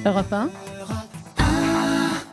Europe 1,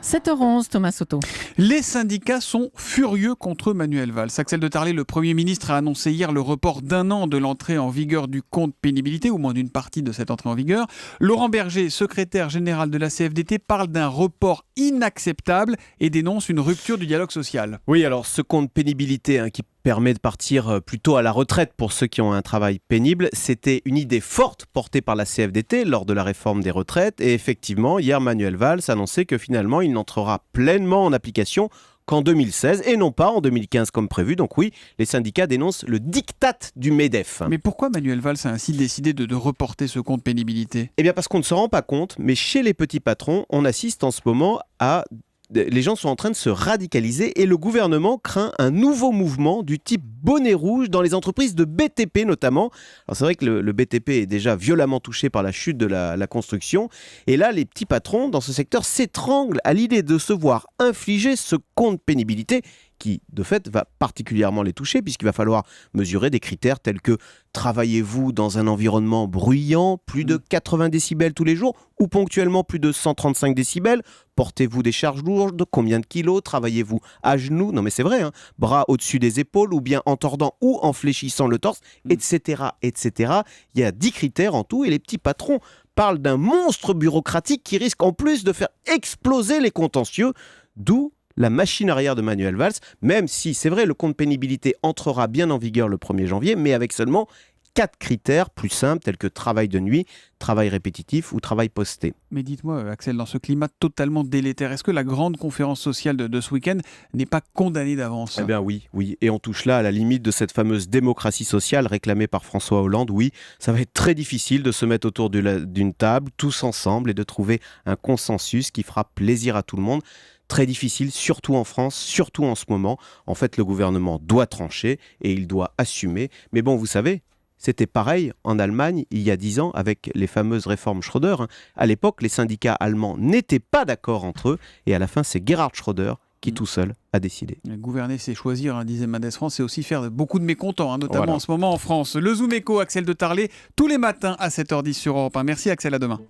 7h11, Thomas Soto. Les syndicats sont furieux contre Manuel Valls. Axel de Tarlé, le Premier ministre, a annoncé hier le report d'1 an de l'entrée en vigueur du compte pénibilité, ou moins d'une partie de cette entrée en vigueur. Laurent Berger, secrétaire général de la CFDT, parle d'un report inacceptable et dénonce une rupture du dialogue social. Oui, alors ce compte pénibilité qui permet de partir plutôt à la retraite pour ceux qui ont un travail pénible, c'était une idée forte portée par la CFDT lors de la réforme des retraites. Et effectivement, hier, Manuel Valls annonçait que finalement, il n'entrera pleinement en application qu'en 2016 et non pas en 2015 comme prévu. Donc oui, les syndicats dénoncent le diktat du MEDEF. Mais pourquoi Manuel Valls a ainsi décidé de reporter ce compte pénibilité ? Eh bien parce qu'on ne se rend pas compte, mais chez les petits patrons, on assiste en ce moment à... Les gens sont en train de se radicaliser et le gouvernement craint un nouveau mouvement du type bonnet rouge dans les entreprises de BTP notamment. Alors c'est vrai que le BTP est déjà violemment touché par la chute de la construction. Et là, les petits patrons dans ce secteur s'étranglent à l'idée de se voir infliger ce compte pénibilité qui, de fait, va particulièrement les toucher puisqu'il va falloir mesurer des critères tels que travaillez-vous dans un environnement bruyant, plus de 80 décibels tous les jours ou ponctuellement plus de 135 décibels, portez-vous des charges lourdes, combien de kilos, travaillez-vous à genoux, non mais c'est vrai, bras au-dessus des épaules ou bien en tordant ou en fléchissant le torse, etc., etc. Il y a 10 critères en tout et les petits patrons parlent d'un monstre bureaucratique qui risque en plus de faire exploser les contentieux, d'où la machine arrière de Manuel Valls, même si, c'est vrai, le compte pénibilité entrera bien en vigueur le 1er janvier, mais avec seulement 4 critères plus simples, tels que travail de nuit, travail répétitif ou travail posté. Mais dites-moi, Axel, dans ce climat totalement délétère, est-ce que la grande conférence sociale de ce week-end n'est pas condamnée d'avance ? Eh bien oui. Et on touche là à la limite de cette fameuse démocratie sociale réclamée par François Hollande. Oui, ça va être très difficile de se mettre autour d'une table, tous ensemble, et de trouver un consensus qui fera plaisir à tout le monde. Très difficile, surtout en France, surtout en ce moment. En fait, le gouvernement doit trancher et il doit assumer. Mais bon, vous savez, c'était pareil en Allemagne il y a 10 ans avec les fameuses réformes Schröder. À l'époque, les syndicats allemands n'étaient pas d'accord entre eux et à la fin, c'est Gerhard Schröder qui tout seul a décidé. Gouverner, c'est choisir, disait Mendes France, c'est aussi faire beaucoup de mécontents, notamment Voilà. en ce moment en France. Le Zoom Éco, Axel de Tarlé, tous les matins à 7h10 sur Europe 1. Merci Axel, à demain.